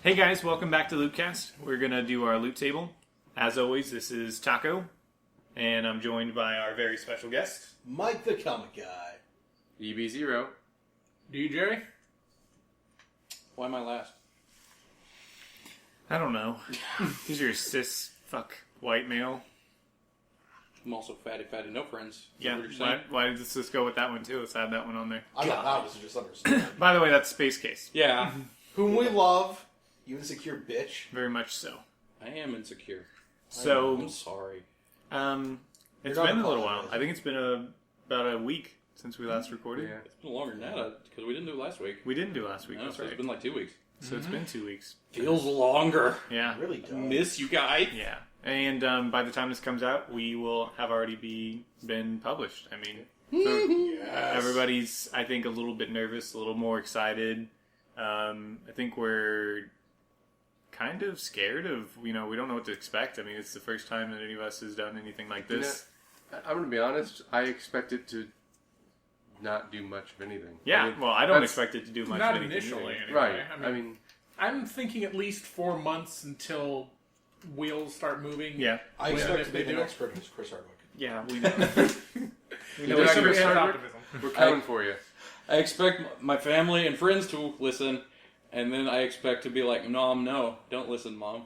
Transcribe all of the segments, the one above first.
Hey guys, welcome back to Lootcast. We're going to do our loot table. As always, this is Taco, and I'm joined by our very special guest, Mike the Comic Guy. EB0. DJ? Why am I last? I don't know, he's your cis fuck white male. I'm also fatty, no friends. Yeah, why did this go with that one too? Let's add that one on there. I'm not loud, this is just understood. By the way, that's Space Case. Yeah, Whom we love, you insecure bitch. Very much so. I am insecure. So, I'm sorry. it's You're not been a little while. apologizing. I think it's been about a week since we last recorded. It's been longer than that because we didn't do it last week. We didn't do last week, No, that's so right. it's been like 2 weeks. So it's been 2 weeks. Feels longer. Yeah. I really don't. Miss you guys. Yeah. And by the time this comes out, we will have already been published. I mean, Yes. everybody's, I think, a little bit nervous, a little more excited. I think we're kind of scared of, we don't know what to expect. I mean, it's the first time that any of us has done anything like this. I'm going to be honest. I expect it to not do much of anything. Yeah, I mean, well, I don't expect it to do much Not of anything initially, either. anyway. Right. I mean, I'm thinking at least 4 months until wheels start moving. Yeah. I Well, expect if to be they the do. next person is Chris Hardwick. Yeah, we know. You know, Somebody Chris has Hardwick, optimism. we're coming for you. I expect my family and friends to listen, and then I expect to be like, no, don't listen, Mom.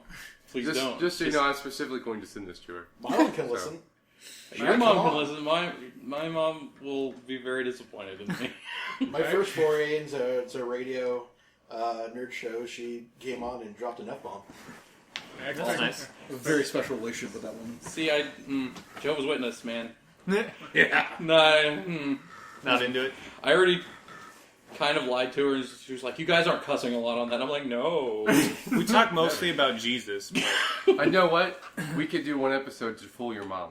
Please don't. Just so you know, I'm specifically going to send this to her. My mom can listen. Your mom Come can on. listen. My mom will be very disappointed in me. My first foray into radio nerd show, she came on and dropped an F-bomb. That's nice. A very special relationship with that woman. See, Jehovah's Witness, man. Yeah. No, Not into it. I already kind of lied to her, and she was like, "You guys aren't cussing a lot on that." I'm like, "No." We talk mostly about Jesus, but... I know what? We could do one episode to fool your mom.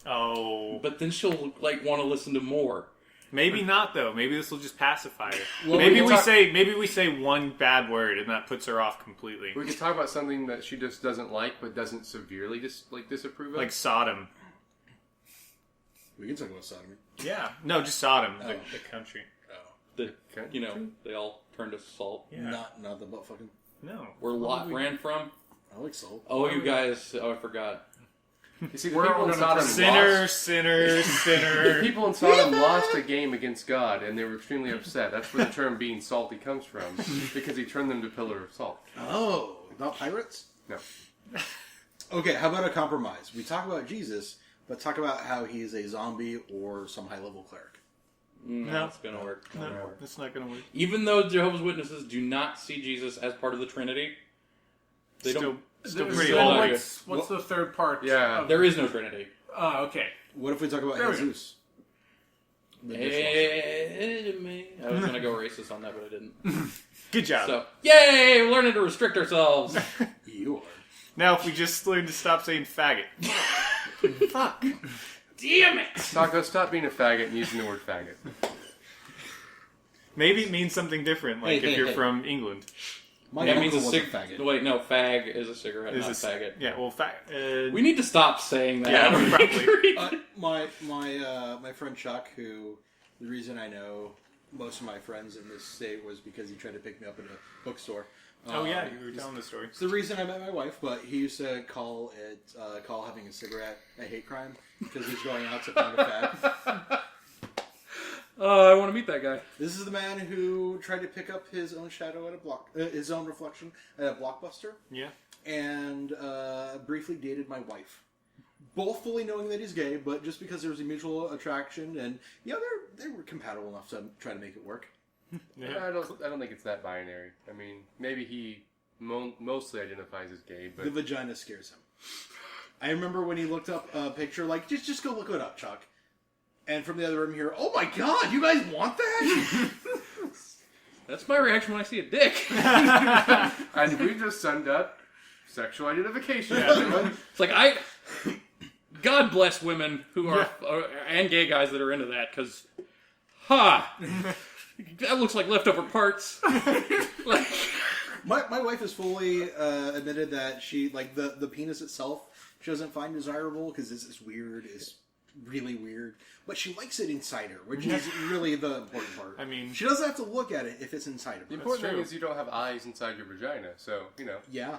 Oh... But then she'll want to listen to more. Maybe not though. Maybe this will just pacify her. Well, maybe we we say one bad word and that puts her off completely. We could talk about something that she just doesn't like, but doesn't severely disapprove of. Like Sodom. We can talk about sodomy. Yeah. No, just Sodom, Oh. the country. That Okay. they all turn to salt. Yeah. Not the butt fucking. No. Where Lot ran from. I like salt. Oh, you guys! Oh, I forgot. You see, the people in Sodom Sinner, lost. sinner, The sinner. people in Sodom lost a game against God, and they were extremely upset. That's where the term "being salty" comes from, because he turned them to pillar of salt. Oh, not pirates? No. Okay, how about a compromise? We talk about Jesus, but talk about how he's a zombie or some high-level cleric. No. It's gonna work. No, that's not going to work. Even though Jehovah's Witnesses do not see Jesus as part of the Trinity, they Still don't. pretty So low. What's the third part? Yeah. There is no Trinity. Okay. What if we talk about There we go. Jesus? The dishwasher. I was gonna go racist on that, but I didn't. Good job. So, yay! We're learning to restrict ourselves. You are. Now if we just learn to stop saying faggot. Fuck! Damn it! Taco, stop being a faggot and using the word faggot. Maybe it means something different, like Hey, if you're hey. from England. My That uncle means a was a faggot. faggot. Wait, no, fag is a cigarette, Is not this- faggot. Yeah, well, We need to stop saying that. Yeah, probably. My friend Chuck, who the reason I know most of my friends in this state was because he tried to pick me up at a bookstore. Oh yeah, you were telling the story. It's the reason I met my wife, but he used to call having a cigarette a hate crime because he's going out to find a fag. Oh, I want to meet that guy. This is the man who tried to pick up his own shadow at his own reflection at a Blockbuster, Yeah. and briefly dated my wife. Both fully knowing that he's gay, but just because there was a mutual attraction, and they were compatible enough to try to make it work. Yeah. I don't think it's that binary. I mean, maybe he mostly identifies as gay, but The vagina scares him. I remember when he looked up a picture, like, just go look it up, Chuck. And from the other room here, oh my god, you guys want that? That's my reaction when I see a dick. and we just summed up sexual identification. It's like God bless women who are and gay guys that are into that, because, that looks like leftover parts. Like, My wife has fully admitted that she, like, the penis itself, she doesn't find desirable because it's weird. It's really weird. But she likes it inside her, which is really the important part. I mean, she doesn't have to look at it if it's inside of her. The important thing true. is you don't have eyes inside your vagina, so, Yeah.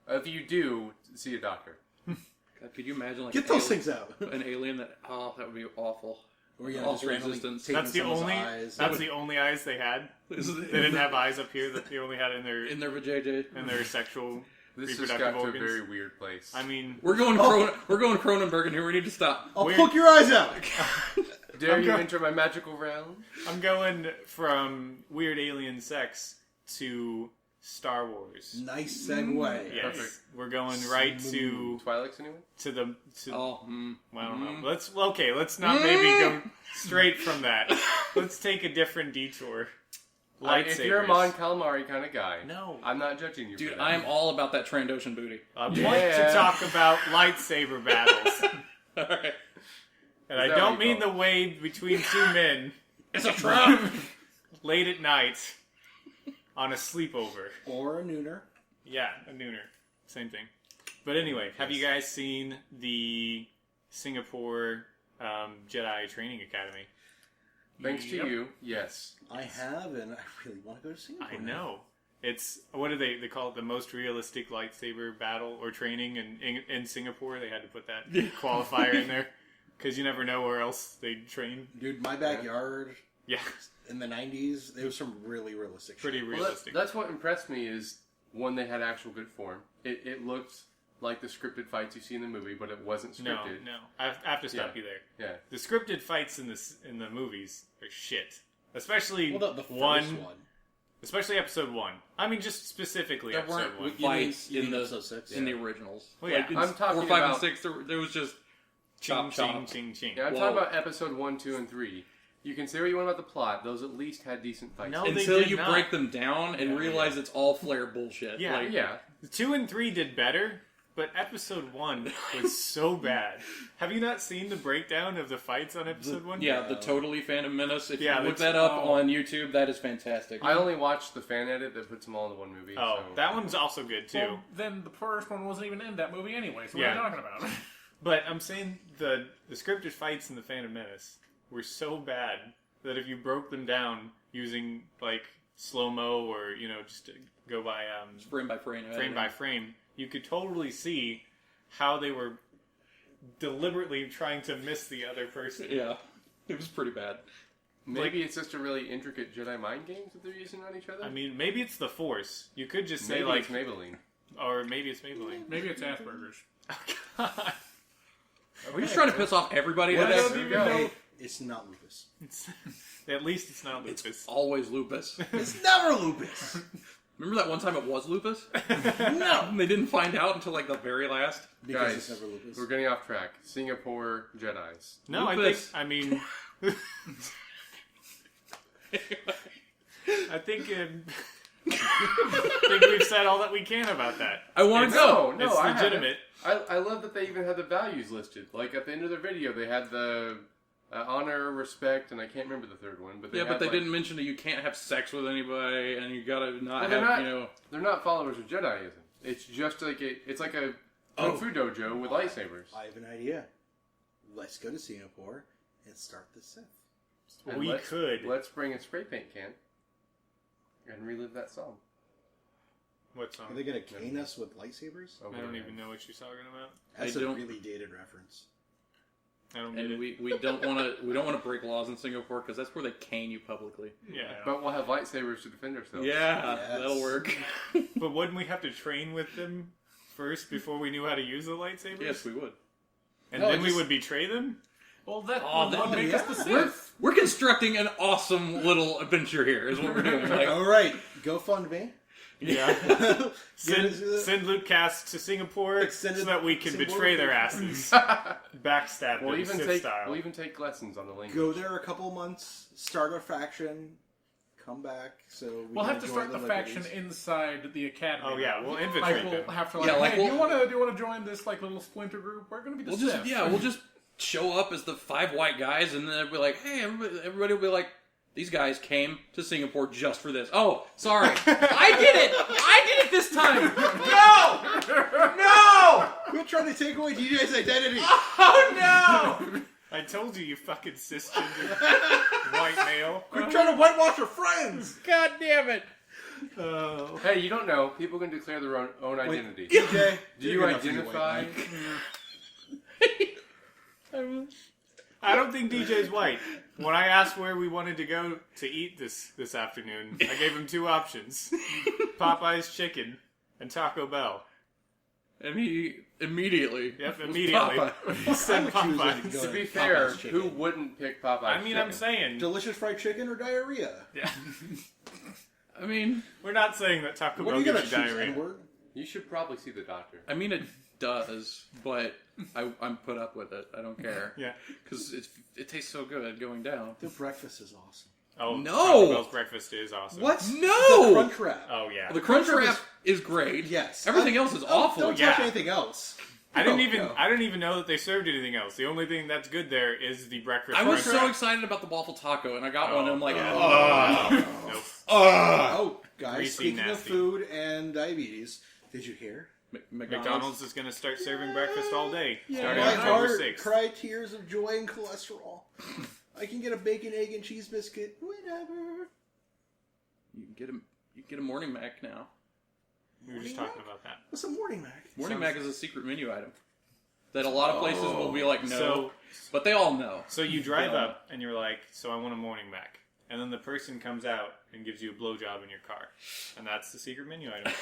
if you do, see a doctor. God, could you imagine like Get those things out. an alien that that would be awful. Or just Awful randomly resistance. taking that's the someone's only eyes. that's the only eyes they had. They didn't have eyes up here that they only had in their sexual This has reproductive got to organs. a very weird place. I mean, we're going Cronenberg in here. We need to stop. I'll Weird. poke your eyes out. Dare I'm you go- enter my magical realm? I'm going from weird alien sex to Star Wars. Nice segue. Yes, Perfect. we're going right to Twi'leks, anyway? the. Oh, Well, I don't know. Let's not maybe go straight from that. Let's take a different detour. Lightsabers. If you're a Mon Calamari kind of guy, No. I'm not judging you. dude, for that. I am all about that Trandoshan booty. I want Yeah. to talk about lightsaber battles, All right. and I that don't what you mean the call wade between two men It's a trap. late at night on a sleepover. Or a nooner. Yeah, a nooner. Same thing. But anyway, have you guys seen the Singapore Jedi Training Academy? Thanks to you, yes. I have, and I really want to go to Singapore. I know. It's, what do they call it? The most realistic lightsaber battle or training in Singapore. They had to put that qualifier in there. Because you never know where else they train. Dude, my backyard Yeah, in the 90s, there was some really realistic pretty shit. realistic. That's what impressed me is, one, they had actual good form. It looked like the scripted fights you see in the movie, but it wasn't No, scripted. no. I have to stop Yeah. you there. Yeah. The scripted fights in the movies are shit. Especially Well, the first one. one. Especially episode 1. I mean, just specifically There episode weren't 1. fights You in mean the episode 6? in the originals. Well, yeah. in I'm talking 4, 5, and about- 6. There was just Ching, chop, ching, chop. ching, ching. Yeah, I'm Whoa. talking about episode 1, 2, and 3. You can say what you want about the plot. Those at least had decent fights. No, they Until did you not. break them down and realize it's all flare bullshit. Yeah. Like, Yeah. 2 and 3 did better, but episode 1 was so bad. Have you not seen the breakdown of the fights on episode 1? Yeah, the Totally Phantom Menace. If Yeah, you look that's- that up oh. on YouTube, that is fantastic. I only watched the fan edit that puts them all into one movie. Oh, so. that one's also good too. Well, then the first one wasn't even in that movie anyway, so Yeah. what are you talking about? But I'm saying the scripted fights in the Phantom Menace were so bad that if you broke them down using like slow mo or just to go by frame by frame. frame by frame, you could totally see how they were deliberately trying to miss the other person. Yeah, it was pretty bad. Maybe it's just a really intricate Jedi mind games that they're using on each other. I mean, maybe it's the Force. You could just say maybe like, it's Maybelline. or maybe it's Maybelline. Maybe it's Asperger's. God. Are we just trying to piss off everybody What today? else? There you go. Hey, it's not lupus. At least it's not lupus. It's always lupus. It's never lupus. Remember that one time it was lupus? No. And they didn't find out until like the very last. Because Guys, it's never lupus. We're getting off track. Singapore Jedis. No, Lupus. I mean, I think we've said all that we can about that. I want to go. No, It's I legitimate. I love that they even had the values listed. Like at the end of their video, they had the honor, respect, and I can't remember the third one. But they Yeah, but had, they like- didn't mention that you can't have sex with anybody, and you gotta not Well, have, they're not- They're not followers of Jediism. It's just like it's like a kung fu dojo with lightsabers. I have an idea. Let's go to Singapore and start the Sith. And We could. Let's bring a spray paint can and relive that song. What song? Are they going to cane us with lightsabers? Oh, I don't man. even know what you're talking about. That's I a don't- really dated reference. I don't get And it. we don't want to break laws in Singapore because that's where they cane you publicly. Yeah. But we'll have lightsabers to defend ourselves. Yeah, Yes. that'll work. But wouldn't we have to train with them first before we knew how to use the lightsabers? Yes, we would. And No, then we just- would betray them? Well, that Oh, would that- make us the yeah. Sith. We're constructing an awesome little adventure here. Is what we're doing. Like, All right, GoFundMe. Yeah. Send, Send Luke Cast to Singapore Extended so that we can Singapore betray their vacation. asses. Backstab We'll them, even Sith take style. we'll even take lessons on the language. go there a couple months, start a faction, come back. So We'll can have to enjoy start the liberties. faction inside the academy. Oh, yeah, we'll Like infiltrate we'll them. have to Yeah, like, hey, do we'll- you want to join this like little splinter group? We're going to be the we'll Sith. just show up as the 5 white guys, and then they'll be like, "Hey, everybody will be like." These guys came to Singapore just for this. Oh, sorry. I did it! I did it this time! No! No! Quit trying to take away DJ's identity. Oh, no! I told you, you fucking cisgender white male. Quit trying to whitewash your friends! God damn it! Oh. Hey, you don't know. People can declare their own identity. DJ, Do you identify? I don't think DJ's white. When I asked where we wanted to go to eat this afternoon, I gave him 2 options. Popeye's Chicken and Taco Bell. And he immediately. Yep, immediately. He said Popeyes. To be fair, who wouldn't pick Popeye's I mean, chicken? I'm saying... Delicious fried chicken or diarrhea? Yeah. I mean, We're not saying that Taco What are Bell you gonna gives you choose, diarrhea. N-word? You should probably see the doctor. it does, but I'm put up with it. I don't care. Yeah. Because it tastes so good going down. The breakfast is awesome. Oh, No! Taco Bell's breakfast is awesome. What? No! The crunch wrap. Oh, yeah. The crunch Crunch wrap wrap is great. Yes. Everything else is awful. Don't Yeah. touch anything else. I didn't No. even know that they served anything else. The only thing that's good there is the breakfast I was crunch so wrap. excited about the waffle taco, and I got one, and I'm like, Nope. Oh, guys, Greasy, speaking of nasty. food and diabetes, did you hear? McDonald's is going to start serving breakfast all day, starting My October heart 6th. cried tears of joy and cholesterol. I can get a bacon, egg, and cheese biscuit whenever. You can get a morning mac now. We were just talking about that. What's a morning mac? Morning mac is a secret menu item that a lot of places will be like, no, So- but they all know. So you drive up and you're like, so I want a morning mac. And then the person comes out and gives you a blowjob in your car. And that's the secret menu item.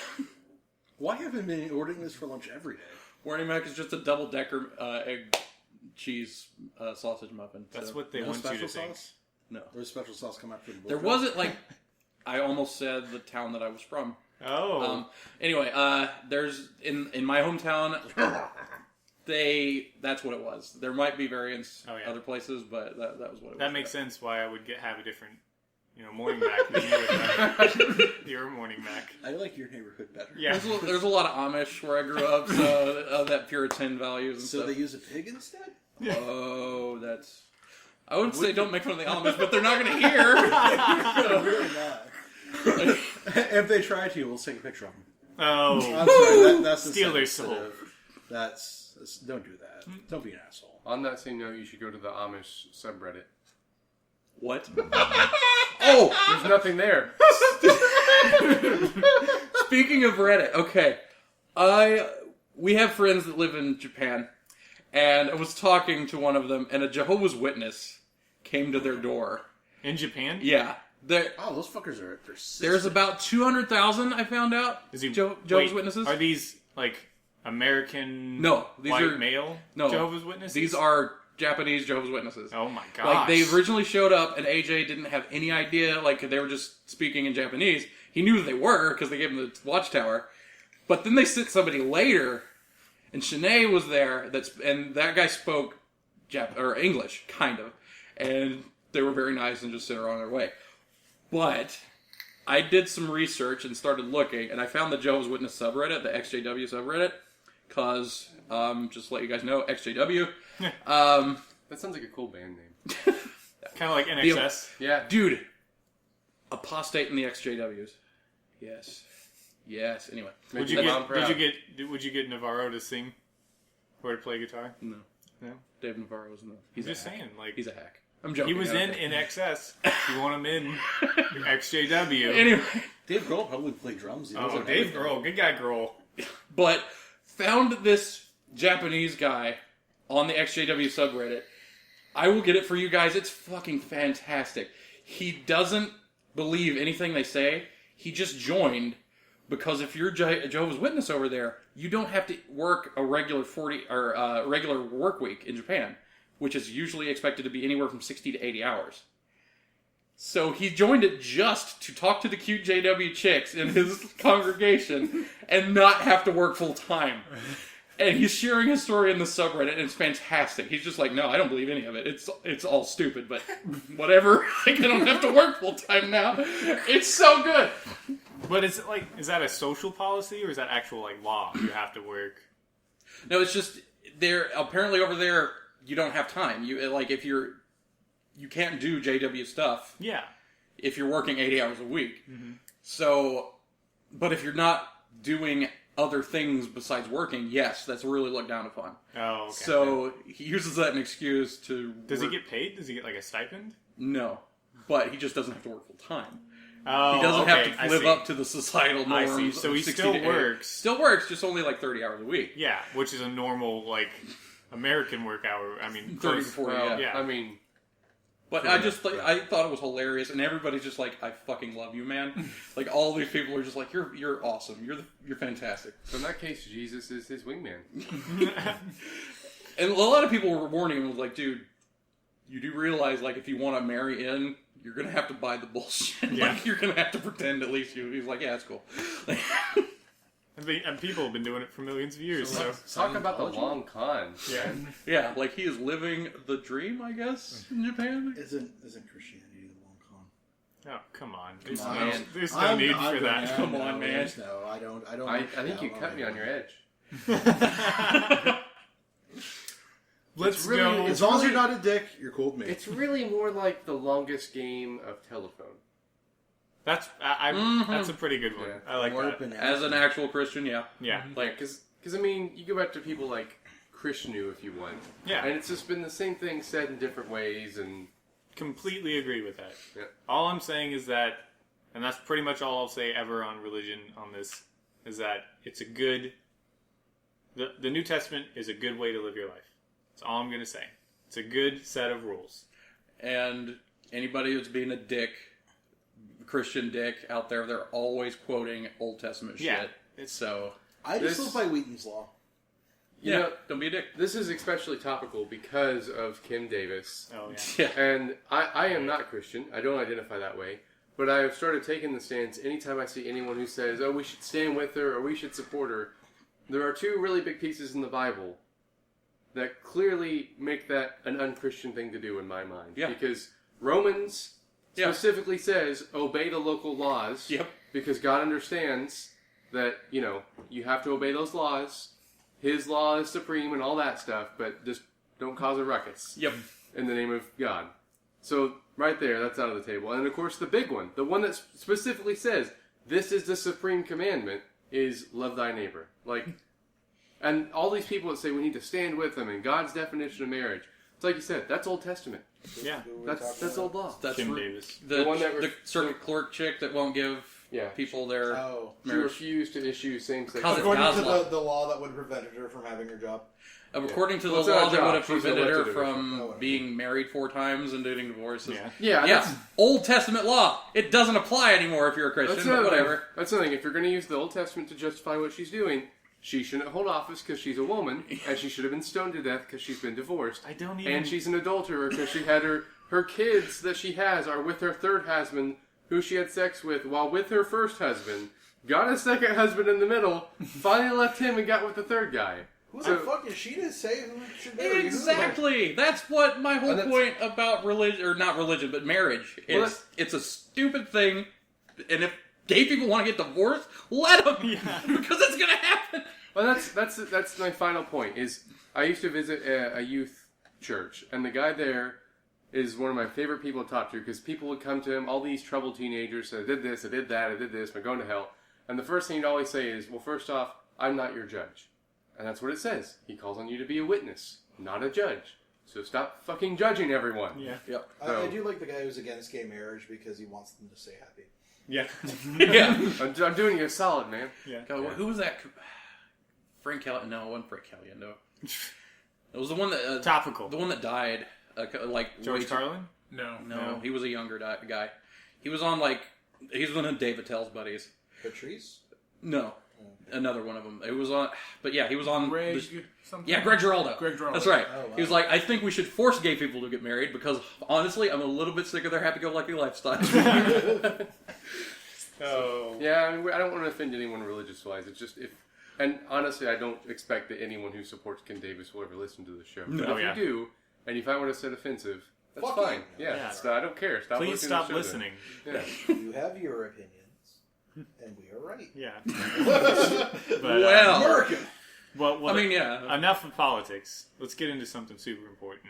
Why haven't I been ordering this for lunch every day? Morning mac is just a double-decker egg cheese sausage muffin. That's So, what they No want you special to think. sauce? no. There's special sauce come after the There blowjob? wasn't like, I almost said the town that I was from. Oh. Anyway, there's in my hometown, that's what it was. There might be variants other places, but that was what it was. That makes sense why I would have a different, morning mac than you would have. Your morning mac. I like your neighborhood better. Yeah. There's a lot of Amish where I grew up, so of that Puritan values and So stuff. they use a pig instead? Oh, that's... I wouldn't say don't make fun of the Amish, but they're not going to hear. Really not. If they try to, we'll take a picture of them. Oh. I'm sorry, that's Steal their insensitive. soul. That's don't do that. Don't be an asshole. On that same note, you should go to the Amish subreddit. What? Oh, there's nothing there. Speaking of Reddit, okay. We have friends that live in Japan, and I was talking to one of them, and a Jehovah's Witness came to their door. In Japan? Yeah. Oh, those fuckers are There's about 200,000, I found out, Is he, Jehovah's Witnesses. Are these, American No, these white are male no, Jehovah's Witnesses? These are Japanese Jehovah's Witnesses. Oh my gosh. Like, they originally showed up, and AJ didn't have any idea, they were just speaking in Japanese. He knew they were, because they gave him the watchtower. But then they sent somebody later, and Shanae was there, and that guy spoke English, kind of. And they were very nice and just sent her on their way. But I did some research and started looking, and I found the Jehovah's Witness subreddit, the XJW subreddit, because, just to let you guys know, XJW. That sounds like a cool band name. Kind of like NXS. Yeah. Dude, apostate in the XJWs. Yes. Anyway. Would you get Navarro to sing or to play guitar? No. No. Dave Navarro was in the... I'm just saying, He's a hack. I'm joking. he was in XS. You want him in XJW. Anyway. Dave Grohl probably played drums. He Oh, doesn't Dave have Grohl. Good guy, Grohl. But found this Japanese guy on the XJW subreddit. I will get it for you guys. It's fucking fantastic. He doesn't believe anything they say. He just joined because if you're a Jehovah's Witness over there, you don't have to work a regular regular work week in Japan, which is usually expected to be anywhere from 60 to 80 hours. So he joined it just to talk to the cute JW chicks in his congregation and not have to work full time. And he's sharing his story in the subreddit, and it's fantastic. He's just like, no, I don't believe any of it. It's all stupid, but whatever. I don't have to work full time now. It's so good. But is that a social policy or is that actual law? You have to work. No, it's just apparently over there you don't have time. You you can't do JW stuff. Yeah. If you're working 80 hours a week. Mm-hmm. So, but if you're not doing other things besides working, yes, that's really looked down upon. Oh, okay. So he uses that as an excuse to. Does he get paid? Does he get like a stipend? No, but he just doesn't have to work full time. Oh, He doesn't okay, have to live up to the societal I norms. see. So of he 60 still to 8. works. Still works, just only like 30 hours a week. Yeah, which is a normal like American work hour. I mean, 30 close. to 40, Well, yeah. I mean, But I just I thought it was hilarious, and everybody's just like, I fucking love you, man. Like all these people are just like, you're awesome. You're fantastic. so in that case, Jesus is his wingman. And a lot of people were warning him, like, dude, you do realize, like, if you want to marry in, you're gonna have to buy the bullshit. Yeah. Like, you're gonna have to pretend at least you. He's like, yeah, that's cool. And people have been doing it for millions of years. So, Talk about the long con. yeah. Yeah, like he is living the dream, I guess, in Japan. Isn't Christianity the long con? Oh, come on. on. There's no need for that. Come on, man. No, I don't. I think you cut me on your edge. Let's really- go. As long as you're not a dick, you're cool with me. It's really more like the longest game of telephone. That's that's a pretty good one. Yeah. I like More that. banana. As an actual Christian, yeah. Yeah. Like, Because I mean, you go back to people like Krishnu if you want. Yeah. And it's just been the same thing said in different ways, and Completely agree with that. Yeah. All I'm saying is that, and that's pretty much all I'll say ever on religion on this, is that it's a good. The New Testament is a good way to live your life. That's all I'm going to say. It's a good set of rules. and anybody who's being a dick, Christian dick out there, they're always quoting Old Testament Yeah. shit. So, I just This- live by Wheaton's law. you yeah, know, don't be a dick. this is especially topical because of Kim Davis. Oh yeah. Yeah. And I am not Christian. I don't identify that way. But I have started taking the stance anytime I see anyone who says, oh, we should stand with her or we should support her. There are two really big pieces in the Bible that clearly make that an unchristian thing to do in my mind. Yeah. Because Romans Yeah. specifically says, obey the local laws. Yep. Because God understands that, you have to obey those laws. His law is supreme and all that stuff, but just don't cause a ruckus. Yep. In the name of God. So, right there, that's out of the table. And of course, the big one, the one that specifically says, this is the supreme commandment, is love thy neighbor. And all these people that say we need to stand with them and God's definition of marriage, it's like you said, that's Old Testament. Yeah. That's old law. That's Kim Davis. The, The one that the circuit clerk chick that won't give Yeah. people their Oh. She marriage. refused to issue same-sex. How's it- According to Oslo. the law that would have prevented her from having her job. According to the Well, it's not law a that job. would have She's an prevented her elected from official. Oh, being married 4 times and dating divorces. Yeah. Yeah, Yeah, Old Testament law. It doesn't apply anymore if you're a that's Christian, but another whatever. thing. That's the thing. If you're going to use the Old Testament to justify what she's doing, she shouldn't hold office because she's a woman, and she should have been stoned to death because she's been divorced. I don't even. And she's an adulterer because she had her kids that she has are with her third husband, who she had sex with while with her first husband. Got a second husband in the middle, finally left him and got with the third guy. Who So- the fuck is she to say who should marry who? Exactly. That's what my whole And that's- point about religion, or not religion, but marriage is. Well, It's a stupid thing, and if gay people want to get divorced, let them, because it's gonna happen. Well, that's my final point. Is I used to visit a youth church, and the guy there is one of my favorite people to talk to because people would come to him, all these troubled teenagers, say, I did this, I did that, I did this, I'm going to hell. And the first thing he'd always say is, well, first off, I'm not your judge. And that's what it says. He calls on you to be a witness, not a judge. So stop fucking judging everyone. Yeah. Yep. I do like the guy who's against gay marriage because he wants them to stay happy. Yeah. Yeah. I'm doing you a solid, man. Yeah. God, who was that? Frank Caliendo. No, it wasn't Frank Caliendo. It was the one that Topical. the one that died. Like way George too- Carlin? No. No, he was a younger guy. He was on he was one of David Tell's buddies. Patrice? No, another one of them. It was on, but yeah, he was on. Greg the- something? yeah, Greg Giraldo. Greg Giraldo. That's right. Oh, wow. He was like, I think we should force gay people to get married because honestly, I'm a little bit sick of their happy-go-lucky lifestyle. Oh. Yeah, I mean, I don't want to offend anyone religious-wise. It's just and honestly, I don't expect that anyone who supports Ken Davis will ever listen to the show. But No, if yeah. you do, and you find what I said offensive, that's Fuck fine. you. Yeah, Yeah. it's I don't care. Stop Please listening stop to the show then. listening. Yeah. You have your opinions, and we are right. Yeah. But, Well, America! well, I mean, yeah. enough of politics. Let's get into something super important,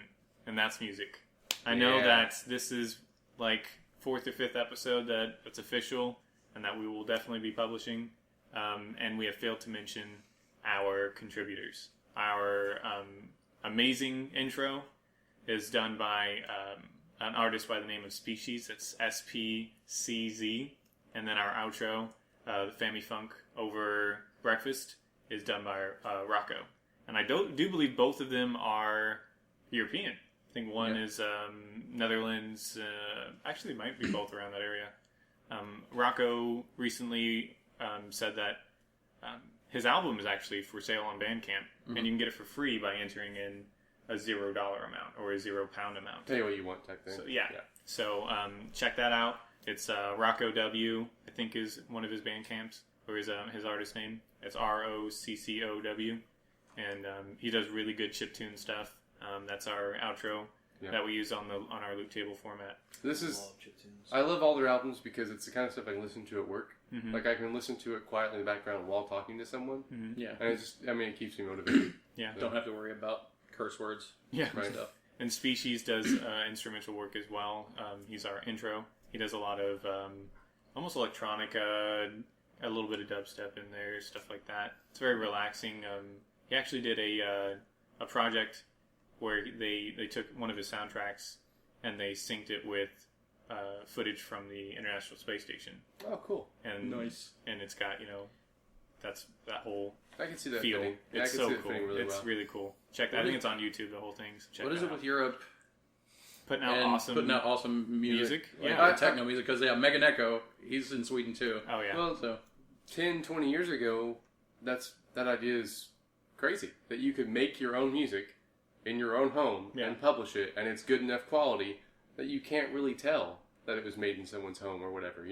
and that's music. I know Yeah. that this is like 4th or 5th episode that it's official, and that we will definitely be publishing. and we have failed to mention our contributors. Our amazing intro is done by an artist by the name of Species. That's SPCZ. And then our outro, the Family Funk Over Breakfast, is done by Rocco. And I do believe both of them are European. I think one is Netherlands. Actually, it might be both around that area. Rocco recently said that his album is actually for sale on Bandcamp, and you can get it for free by entering in a $0 amount or a £0 amount. Tell you what you want type thing. So, So check that out. It's Rocco W, I think is one of his Bandcamps, or his artist name. It's ROCCOW. And he does really good chiptune stuff. That's our outro that we use on our loop table format. I love all their albums because it's the kind of stuff I can listen to at work. Mm-hmm. Like I can listen to it quietly in the background while talking to someone. Mm-hmm. Yeah, and it keeps me motivated. So. Don't have to worry about curse words. And stuff. And Species does instrumental work as well. He's our intro. He does a lot of almost electronica, a little bit of dubstep in there, stuff like that. It's very relaxing. He actually did a project where they took one of his soundtracks and they synced it with footage from the International Space Station. Oh, cool! And nice. And it's got that's that whole I can see that feel. fitting. It's so cool. It's really cool. Check that. I think it's on YouTube. The whole thing. So check what is it with Europe? Putting out awesome music. Yeah, techno music, because Megan Echo, he's in Sweden too. Oh yeah. Well, so 10, 20 years ago, that idea is crazy. That you could make your own music in your own home and publish it, and it's good enough quality that you can't really tell that it was made in someone's home or whatever.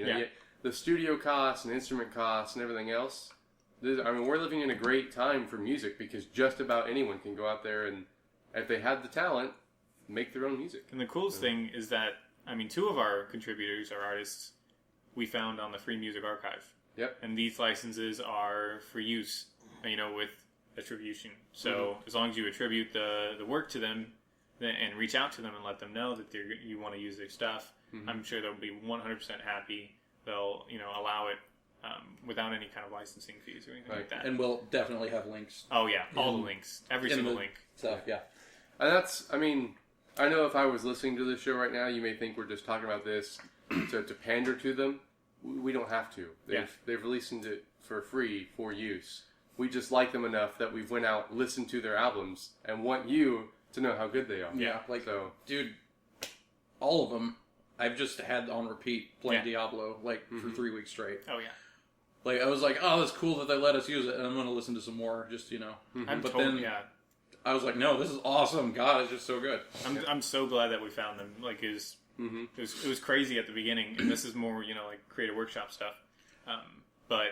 The studio costs and instrument costs and everything else. We're living in a great time for music because just about anyone can go out there and, if they have the talent, make their own music. And the coolest thing is that, two of our contributors are artists we found on the Free Music Archive. Yep. And these licenses are for use, with attribution. So as long as you attribute the work to them and reach out to them and let them know that you want to use their stuff, I'm sure they'll be 100% happy. They'll, allow it without any kind of licensing fees or anything like that. And we'll definitely have links. Oh, yeah. All the links. Every single link. So, yeah. And that's, I know if I was listening to this show right now, you may think we're just talking about this to pander to them. We don't have to. They've released it for free for use. We just like them enough that we've went out, listened to their albums, and want you to know how good they are. Yeah, dude, all of them, I've just had on repeat playing Diablo, for 3 weeks straight. Oh, yeah. I was like, oh, that's cool that they let us use it, and I'm going to listen to some more, just, I was like, no, this is awesome. God, it's just so good. I'm so glad that we found them. It was crazy at the beginning, and this is more, creative workshop stuff. But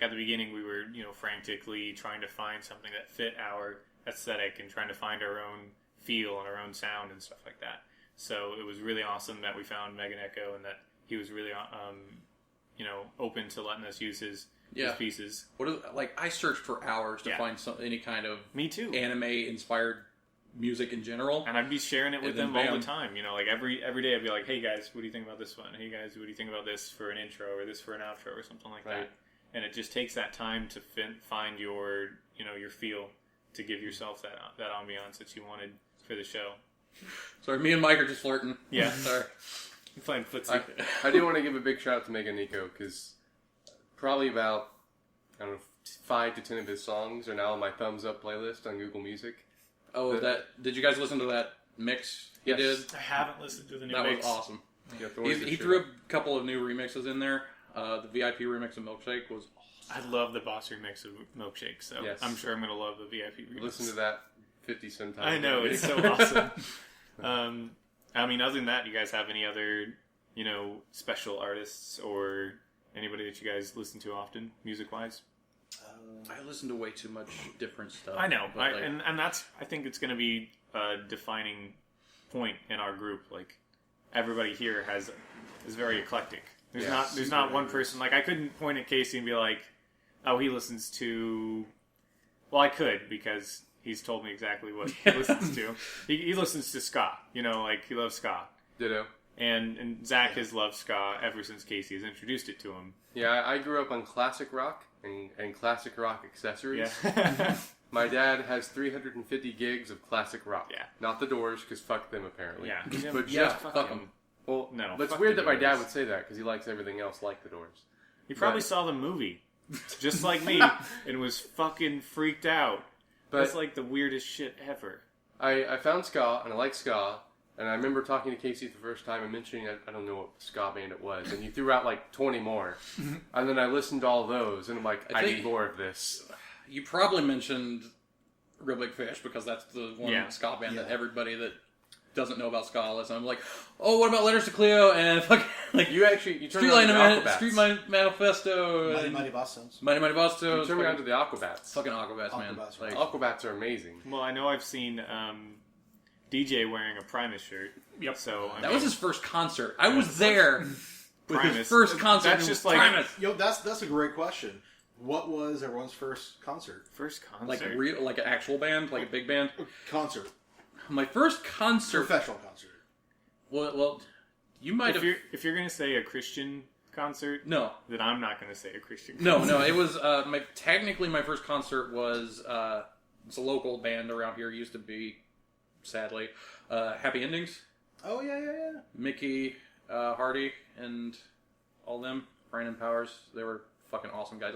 at the beginning, we were, frantically trying to find something that fit our aesthetic and trying to find our own feel and our own sound and stuff like that. So it was really awesome that we found Megan Echo and that he was really, open to letting us use his pieces. I searched for hours to find any kind of me too anime-inspired music in general, and I'd be sharing it with them all the time. Every day I'd be like, "Hey guys, what do you think about this one? Hey guys, what do you think about this for an intro or this for an outro or something like that?" And it just takes that time to find your your feel, to give yourself that ambiance that you wanted for the show. Sorry, me and Mike are just flirting. Yeah, sorry. I'm playing footsie. I do want to give a big shout out to Megan Nico because probably about 5 to 10 of his songs are now on my thumbs up playlist on Google Music. Oh, did you guys listen to that mix he did? I haven't listened to the new mix. That was awesome. He threw a couple of new remixes in there. The VIP remix of Milkshake was awesome. I love the boss remix of Milkshake, so I'm sure I'm going to love the VIP remix. Listen to that 50 sometimes. I know, it's so awesome. Other than that, you guys have any other, special artists or anybody that you guys listen to often, music-wise? I listen to way too much different stuff. I know, and that's, I think it's going to be a defining point in our group. Everybody here is very eclectic. There's not one person. I couldn't point at Casey and be like, oh, he listens to. Well, I could because he's told me exactly what he listens to. He listens to ska. He loves ska. Ditto. And Zach has loved ska ever since Casey has introduced it to him. Yeah, I grew up on classic rock and classic rock accessories. Yeah. My dad has 350 gigs of classic rock. Yeah. Not the Doors, because fuck them apparently. Yeah. But Yeah, just fuck 'em. Well, No, but it's fuck weird the that my dad Doors. would say that because he likes everything else like the Doors. He probably But- saw the movie, just like me, and was fucking freaked out. But That's like the weirdest shit ever. I found ska and I like ska, and I remember talking to Casey the first time and mentioning I don't know what ska band it was, and you threw out like 20 more, and then I listened to all those, and I'm like, I think- need more of this. You probably mentioned Real Big Fish because that's the one Yeah. ska band that Yeah. everybody that doesn't know about ska listens. I'm like, oh, what about Letters to Cleo and fucking like You turned Street me Line on to the Aquabats. Street Manifesto, Mighty and Mighty Boston's. Mighty Mighty Boston. You turned me on to the Aquabats. fucking Aquabats, man. Aquabats, Like, Aquabats are amazing. Well, I know I've seen DJ wearing a Primus shirt. Yep. So I that mean, was his first concert. I was there with his Primus. first concert. That's It was just like- Primus. Yo, that's a great question. What was everyone's first concert? first concert. Like real, like an actual band, like a big band. Concert. My first concert. Professional concert. Well, you might have. if you're gonna say a Christian concert, No, then I'm not gonna say a Christian. no. concert. It was technically my first concert was it's a local band around here. Used to be, sadly, Happy Endings. Oh yeah. Mickey Hardy and all them. Brandon Powers. They were fucking awesome guys.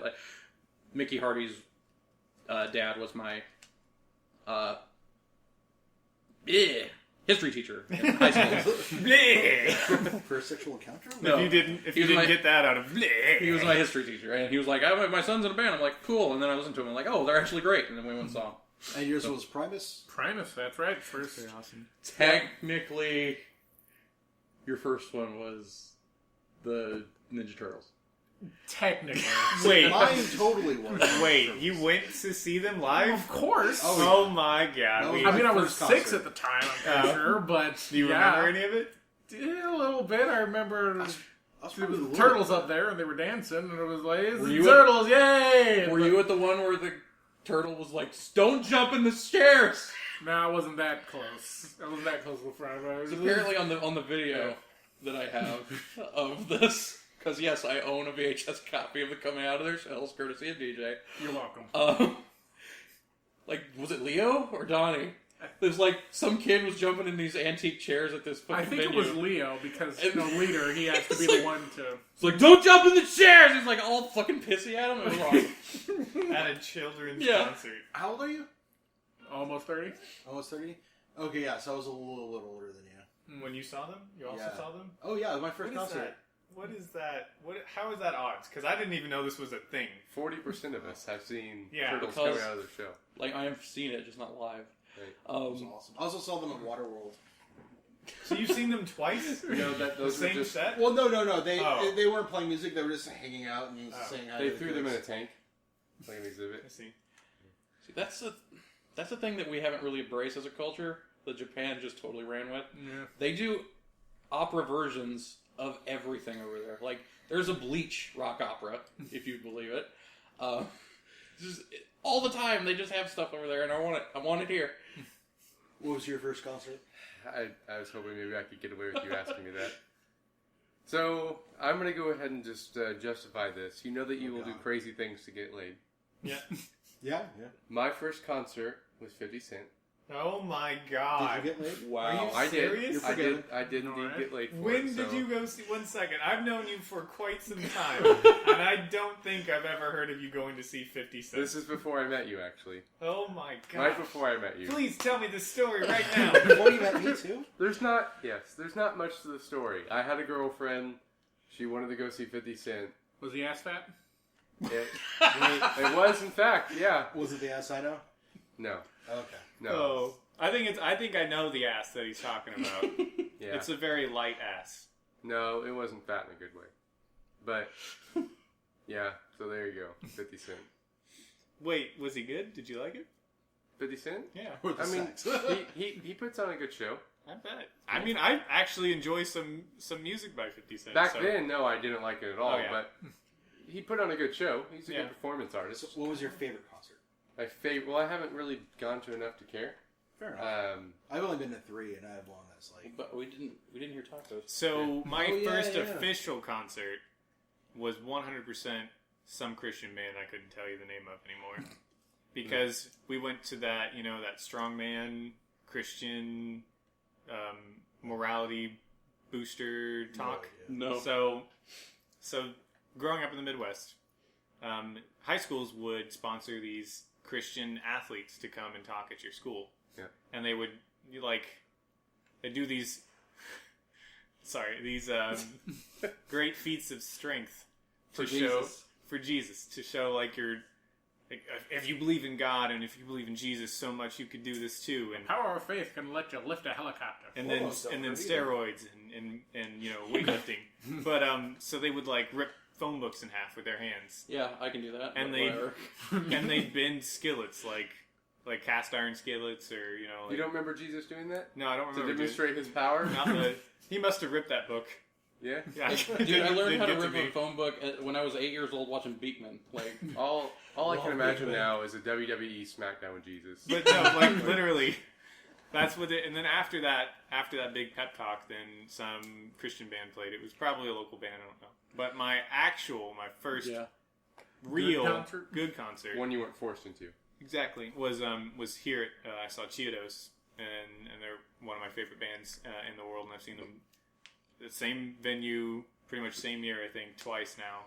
Mickey Hardy's dad was my history teacher in high school. Bleh. First sexual encounter? No. If you was didn't my- get that out of bleh. He was my history teacher, and he was like, my son's in a band. I'm like, cool. And then I listened to him, and like, oh, they're actually great. And then we went and saw them. And yours was Primus? Primus, that's right. First. Very awesome. Technically, your first one was the Ninja Turtles. Technically. Wait, Mine totally was. wait, you went to see them live? Of course. Oh my god. No, We- I mean, I my was first 6 concert. at the time, I'm pretty sure, but do you remember any of it? Yeah, a little bit. I remember I was there probably was the turtles up there, and they were dancing, and it was like, it's Were the you turtles, yay! Were you at the one where the turtle was like, don't jump in the stairs? No, I wasn't that close. I wasn't that close to the front. But It's apparently on the video that I have of this. Because yes, I own a VHS copy of it coming out of their shells, courtesy of DJ. You're welcome. Like, was it Leo or Donnie? There's like some kid was jumping in these antique chairs at this fucking I think venue. it was Leo, because, And- leader, he has to be It's the like- one to... It's like, don't jump in the chairs! He's like all fucking pissy at him. It was awesome. At a children's Yeah. concert. How old are you? Almost 30? Almost 30? Okay, yeah, so I was a little older than you. When you saw them? You also Yeah. saw them? Oh yeah, it was my first What is concert. that? What is that? How is that odds? Because I didn't even know this was a thing. 40% of us have seen Yeah, turtles because- coming out of the show. Like, I have seen it, just not live. Right. It was awesome. I also saw them at Waterworld. So you've seen them twice? No, that The those were same just set? Well, no. They Oh. they weren't playing music. They were just hanging out and saying hi. they to the threw them in a kids. tank, like an exhibit. I see. See, that's the thing that we haven't really embraced as a culture, that Japan just totally ran with. Yeah. They do opera versions of everything over there. Like, there's a Bleach rock opera, if you believe it. Just all the time, they just have stuff over there, and I want it. I want it here. What was your first concert? I was hoping maybe I could get away with you asking me that. So I'm going to go ahead and just justify this. You know that you will do God. crazy things to get laid. Yeah. Yeah. My first concert was 50 Cent. Oh my Did god. you get laid? Wow. Are you I did. serious? You're I did. forgiven. I did indeed Alright. get laid for When it. did so- you go see? 1 second. I've known you for quite some time, and I don't think I've ever heard of you going to see 50 Cent. This is before I met you, actually. Oh my god. Right before I met you. Please tell me the story right now. Before you met me too. There's not much to the story. I had a girlfriend. She wanted to go see 50 Cent. Was he ass fat? It was, in fact, yeah. Was it the ass I know? No. Okay. No. Oh, I think I know the ass that he's talking about. Yeah. It's a very light ass. No, it wasn't fat in a good way. But, yeah, so there you go. 50 Cent. Wait, was he good? Did you like it? 50 Cent? Yeah, Or the I mean, sex. he puts on a good show. I bet. I mean, I actually enjoy some music by 50 Cent. Back so. then, no, I didn't like it at all, Oh, yeah. but he put on a good show. He's a Yeah. good performance artist. So what was your favorite concert? My favorite, well, I haven't really gone to enough to care. Fair enough. I've only been to 3, and I have one that's like. But we didn't hear tacos. So my Oh, yeah, first yeah. official concert was 100% some Christian band I couldn't tell you the name of anymore. Because we went to that, that strongman Christian morality booster talk. No. So growing up in the Midwest, high schools would sponsor these Christian athletes to come and talk at your school. Yeah. And they would they do these great feats of strength For Jesus to show like you're if you believe in God and if you believe in Jesus so much you could do this too, and Power of faith can let you lift a helicopter. and then steroids and weightlifting. But so they would like rip phone books in half with their hands. Yeah, I can do that. And but they whatever. and they'd bend skillets like cast iron skillets or You don't remember Jesus doing that? No, I don't To remember. demonstrate his power? He must have ripped that book. Yeah. Yeah, Dude, I learned how to Didn't rip get a phone book when I was 8 years old watching Beekman. Like, All I can imagine now is a WWE SmackDown with Jesus. But no, like literally, that's what it. And then after that big pep talk, then some Christian band played. It was probably a local band, I don't know. But my first real good concert, One you weren't forced into. exactly, was here at I saw Chiodos, and they're one of my favorite bands in the world, and I've seen them the same venue, pretty much same year, I think, twice now.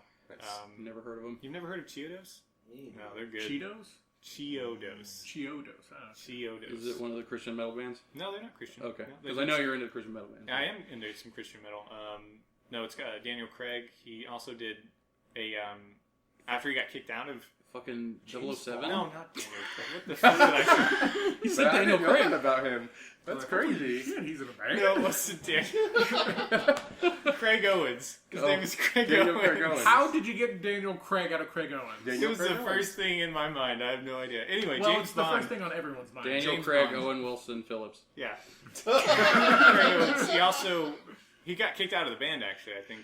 never heard of them. You've never heard of Chiodos? No, they're good. Cheetos? Chiodos. Chiodos. Chiodos. Is it one of the Christian metal bands? No, they're not Christian. Okay, No, because I know you're into Christian metal bands. I am into some Christian metal. No, it's got Daniel Craig. He also did a after he got kicked out of. Fucking 007? No, not Daniel Craig. What the fuck did I? He But said I Daniel didn't know Craig. that about him. That's crazy. Yeah, he's in a band. No, it wasn't Daniel. Craig Owens. His name is Craig Daniel Owens. Craig Owens. How did you get Daniel Craig out of Craig Owens? It was the first thing in my mind. I have no idea. Anyway, Well, James it's the Bond. first thing on everyone's mind. Daniel James Craig, Bond. Owen Wilson, Phillips. Yeah. Craig Owens. He got kicked out of the band, actually, I think.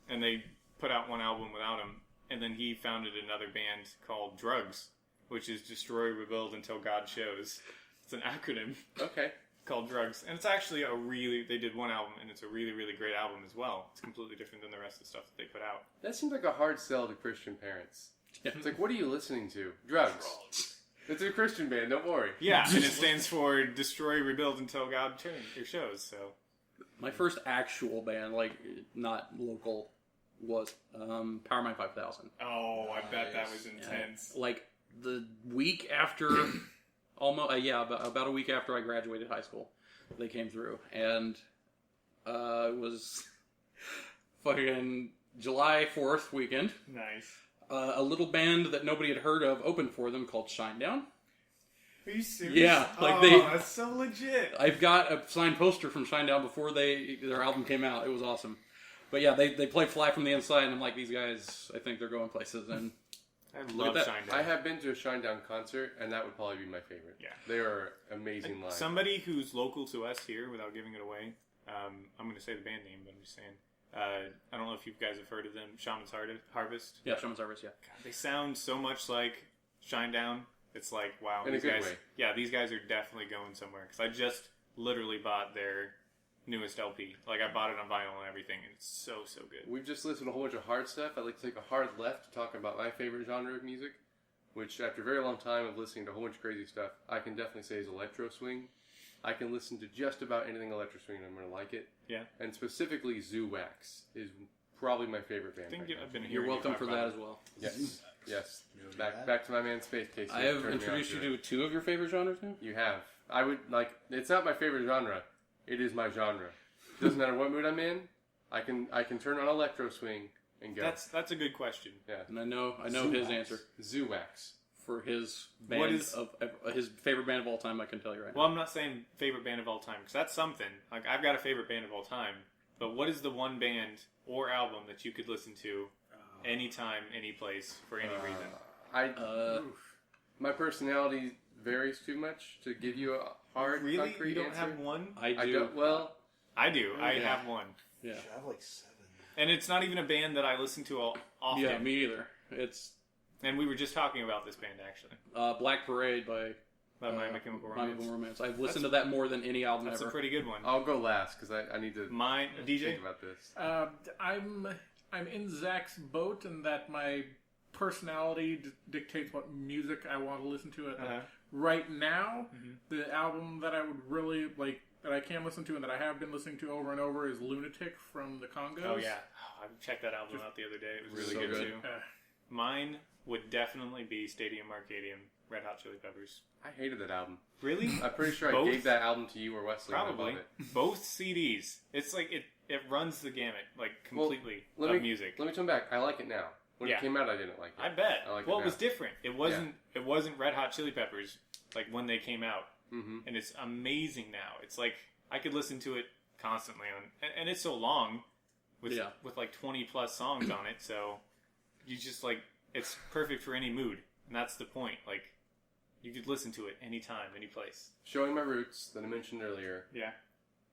And they put out one album without him. And then he founded another band called Drugs, which is Destroy, Rebuild Until God Shows. It's an acronym Okay. called Drugs. And it's actually they did one album, and it's a really, really great album as well. It's completely different than the rest of the stuff that they put out. That seems like a hard sell to Christian parents. Yeah. It's like, what are you listening to? Drugs. It's a Christian band, don't worry. Yeah, and it stands for Destroy, Rebuild Until God Shows, so... My first actual band, like, not local, was Power Mind 5000. Oh, I bet that was intense. Like, the week after, about a week after I graduated high school, they came through. And it was fucking July 4th weekend. Nice. A little band that nobody had heard of opened for them called Shinedown. Are you serious? Yeah, like that's so legit. I've got a signed poster from Shinedown before their album came out. It was awesome. But yeah, they play Fly from the Inside, and I'm like, these guys, I think they're going places. And I Look love at that. Shinedown. I have been to a Shinedown concert, and that would probably be my favorite. Yeah. They are amazing live. Somebody who's local to us here, without giving it away, I'm going to say the band name, but I'm just saying. I don't know if you guys have heard of them, Shaman's Harvest. yeah, Shaman's Harvest, yeah. God, they sound so much like Shinedown. It's like, wow. In a these good guys, way. Yeah, these guys are definitely going somewhere. Because I just literally bought their newest LP. Like, I bought it on vinyl and everything, and it's so, so good. We've just listened to a whole bunch of hard stuff. I'd like to take a hard left to talk about my favorite genre of music, which after a very long time of listening to a whole bunch of crazy stuff, I can definitely say is electro swing. I can listen to just about anything electro swing and I'm going to like it. Yeah. And specifically Zoo Wax is probably my favorite band. I think right I've now. been You're hearing welcome you talk for about that it. as well. Yes. Yes. Back to my man Space Casey. I have Turned me on introduced you it. to two of your favorite genres now? You have. I would like. It's not my favorite genre. It is my genre. Doesn't matter what mood I'm in. I can turn on electro swing and go. That's a good question. Yeah. And I know his answer Zoo Wax. for his band What is- of his favorite band of all time. I can tell you right Well, I'm not saying favorite band of all time, because that's something. Like, I've got a favorite band of all time, but what is the one band or album that you could listen to anytime, any place, for any reason? now. My personality varies too much to give you a hard, Really? concrete You don't answer. have one? I do. I don't. Well, I do. I Yeah. have one. Yeah. I have like 7. And it's not even a band that I listen to often. Yeah, me either. It's And we were just talking about this band, actually. Black Parade by By My Chemical My Romance. Chemical Romance. I've listened to that more than any album That's ever. a pretty good one. I'll go last because I need to Mine, DJ? think about this. I'm in Zach's boat in that my personality dictates what music I want to listen to. Right now, the album that I would really like, that I can listen to and that I have been listening to over and over is Lunatic from the Congos. Oh, yeah. I checked that album out the other day. It was really so good, good. too. Mine would definitely be Stadium Arcadium, Red Hot Chili Peppers. I hated that album. Really? I'm pretty sure Both? I gave that album to you or Wesley. when I Probably. bought it. Both CDs. It's like, it runs the gamut, like, completely Let of me music. Let me turn back. I like it now. When Yeah. it came out, I didn't like it. I bet. I like Well, it it was now. different. It wasn't Red Hot Chili Peppers, like, when they came out. Mm-hmm. And it's amazing now. It's like, I could listen to it constantly and it's so long with like 20 plus songs on it, so you just like, it's perfect for any mood, and that's the point. Like, you could listen to it anytime, any place. Showing my roots that I mentioned earlier. Yeah.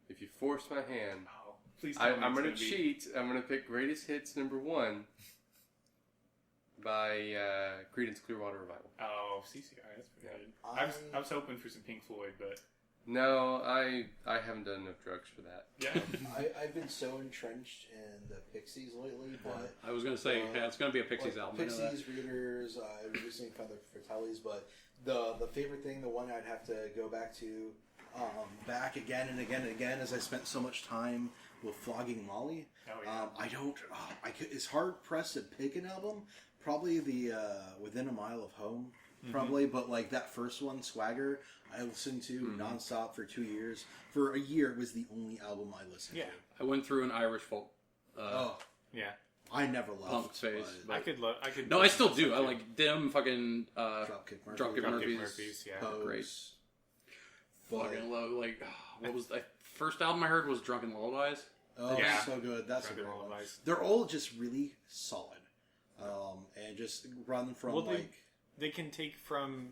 If you force my hand, Oh, please tell me I'm it's going to be- cheat. I'm going to pick Greatest Hits #1 by Creedence Clearwater Revival. Oh, CCR, that's pretty good. I- I was hoping for some Pink Floyd, but No, I haven't done enough drugs for that. yeah. I've been so entrenched in the Pixies lately, but I was going to say, yeah, it's going to be a Pixies like, album. I know that. Pixies, Readers, I recently found the Fratellis, but the favorite thing, the one I'd have to go back to, back again and again and again, as I spent so much time with Flogging Molly. Oh, yeah. It's hard pressed to pick an album. Probably the Within a Mile of Home, Mm-hmm. probably, but like that first one, Swagger, I listened to nonstop for 2 years. For a year, it was the only album I listened Yeah. I went through an Irish folk Yeah. I never loved punk phase. but I could No, I listen still to do. I something. like them fucking Dropkick Murphys. Dropkick Dropkick Murphys. Murphys, yeah. Pose. Great. But, Fucking love. Like, what was the first album I heard was Drunken Lullabies. oh, Yeah. so good. That's a Drunken great one. Lullabies. They're all just really solid. And just run from Well, like... they can take from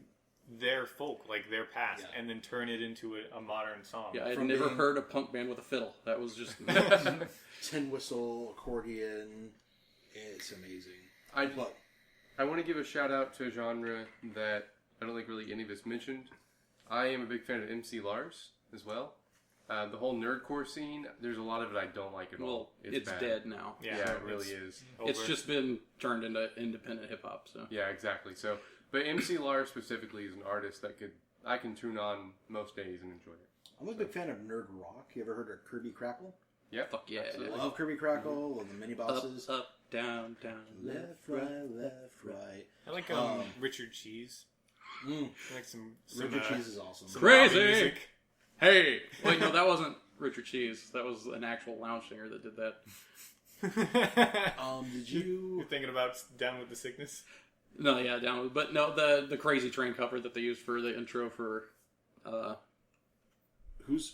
their folk, like their past, Yeah. and then turn it into a modern song. Yeah, I had From never being- heard a punk band with a fiddle. That was just tin whistle, accordion. It's amazing. I But want to give a shout out to a genre that I don't think really any of us mentioned. I am a big fan of MC Lars as well. The whole nerdcore scene, there's a lot of it I don't like at all. well, it's bad. dead now. Yeah, Yeah, it really is. It's Over. just been turned into independent hip hop. So Yeah, exactly. So, but MC Lars specifically is an artist that I can tune on most days and enjoy it. I'm a big fan of nerd rock. You ever heard of Kirby Crackle? Yeah, fuck yeah. absolutely. Love Kirby Crackle. Love the mini bosses. Up, down, down. Left, right. I like Richard Cheese. Mm. I like some Richard Cheese is awesome. some Crazy! Bobby music. Hey, wait, no, that wasn't Richard Cheese. That was an actual lounge singer that did that. Did you... You're thinking about Down with the Sickness? No, yeah, down. But no, the Crazy Train cover that they used for the intro for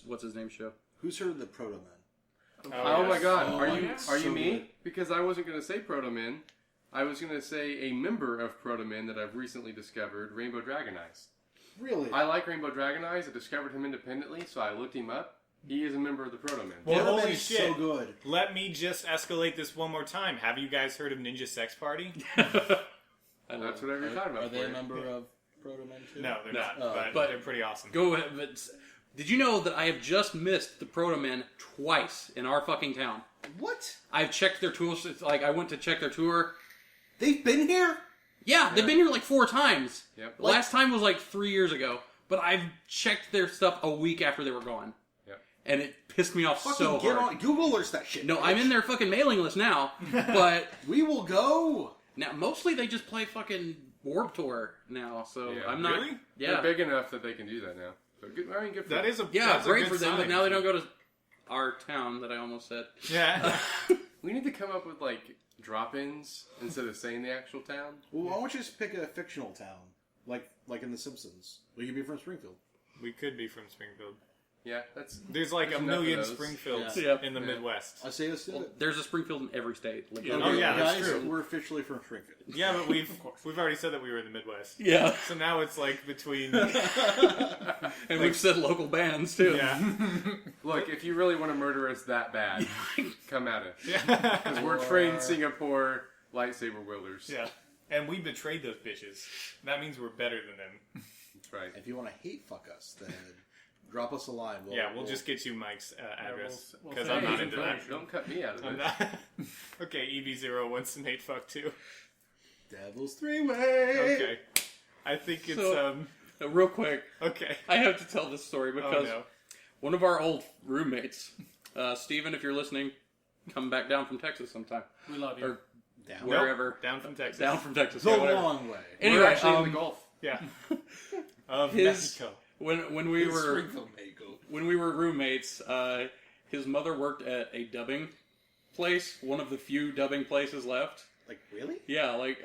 what's his name show. Who's heard of the Proto Men? Oh my god, Oh, are yeah. you So me? good. Because I wasn't going to say Proto Men. I was going to say a member of Proto Men that I've recently discovered, Rainbow Dragon Eyes. Really? I like Rainbow Dragon Eyes. I discovered him independently, so I looked him up. He is a member of the Proto Men. Well, Proto Men holy is shit. so good. Let me just escalate this one more time. Have you guys heard of Ninja Sex Party? That's whatever you're talking about. Are they for a you. member of Proto Men too? No, they're No. not. But But- they're pretty awesome. Go ahead. But did you know that I have just missed the Proto Men twice in our fucking town? What? I've checked their tours. It's like I went to check their tour. They've been here? Yeah, they've been here like 4 times. Yep. The last time was like 3 years ago. But I've checked their stuff a week after they were gone. Yep. And it pissed me off Fucking so get hard. on Google Earth that shit. No, bitch. I'm in their fucking mailing list now. But We will go. now mostly they just play fucking Warped Tour now. So Yeah. I'm not. Really? Yeah. They're big enough that they can do that now. So good, I mean, good for That them. is a Yeah, that's a great good for them, but sign. now they don't go to our town that I almost said. Yeah. We need to come up with like drop-ins instead of saying the actual town. Well, why don't you just pick a fictional town, like in The Simpsons? We could be from Springfield. We could be from Springfield. Yeah, that's There's like There's a enough of million those. Springfields Yeah. in the Yeah. Midwest. I say let's do it. There's a Springfield in every state. Like, Oh, yeah, that's guys, true. we're officially from Springfield. Yeah, but we've already said that we were in the Midwest. Yeah. So now it's like between And we've said local bands too. yeah. look. If you really want to murder us that bad, come at us. Yeah. Because we're trained Singapore lightsaber wielders. Yeah. And we betrayed those bitches. That means we're better than them. That's right. If you want to hate fuck us, then drop us a line. We'll just get you Mike's address we'll because say I'm not hey, into that. Don't cut me out of I'm this. not. Okay, EB0 wants some hate fuck too. Devil's Three-Way. Okay, I think it's So- real quick, okay. I have to tell this story Oh because no. one of our old roommates, Steven, if you're listening, come back down from Texas sometime. We love you. Or Down. wherever. Down from Texas. Down from Texas. The yeah, whatever. long way. Anyway, We're actually in the Gulf. Yeah. Of His- Mexico. when we were Springfield, Mexico. when we were roommates, his mother worked at a dubbing place, one of the few dubbing places left. Like, really? Yeah, like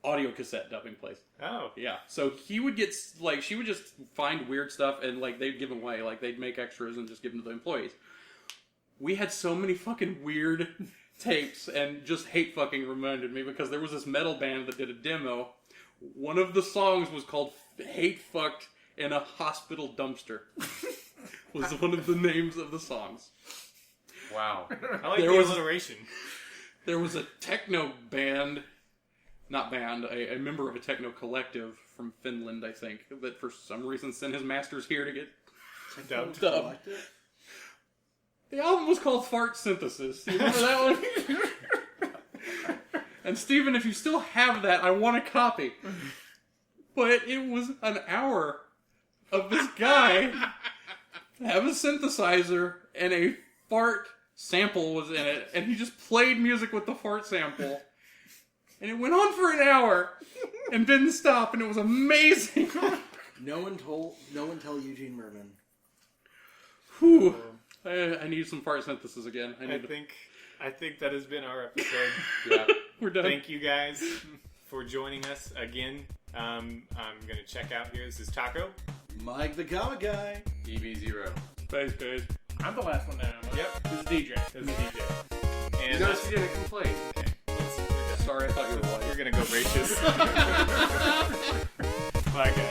audio cassette dubbing place. Oh. Yeah, so he would get she would just find weird stuff and they'd give them away, they'd make extras and just give them to the employees. We had so many fucking weird tapes, and just hate fucking reminded me because there was this metal band that did a demo. One of the songs was called "Hate Fucked in a Hospital Dumpster." Was one of the names of the songs. Wow. I like There the was- alliteration. There was a techno band, a member of a techno collective from Finland, I think, that for some reason sent his masters here to get Dubbed. dubbed. The album was called Fart Synthesis. You remember that one? And Steven, if you still have that, I want a copy. But it was an hour of this guy have a synthesizer and a fart sample was in it, and he just played music with the fart sample. And it went on for an hour and didn't stop, and it was amazing. No one tell Eugene Merman. Whew. I need some fart synthesis again. I think that has been our episode. Yeah. We're done. Thank you guys for joining us again. I'm gonna check out here. This is Taco. Mike the Comic Guy. EB0. Space Cage. I'm the last one down. Yep. This is DJ. This is DJ. And You notice he didn't complain. okay. We're Sorry, I thought you were white. gonna go racist. Bye guys.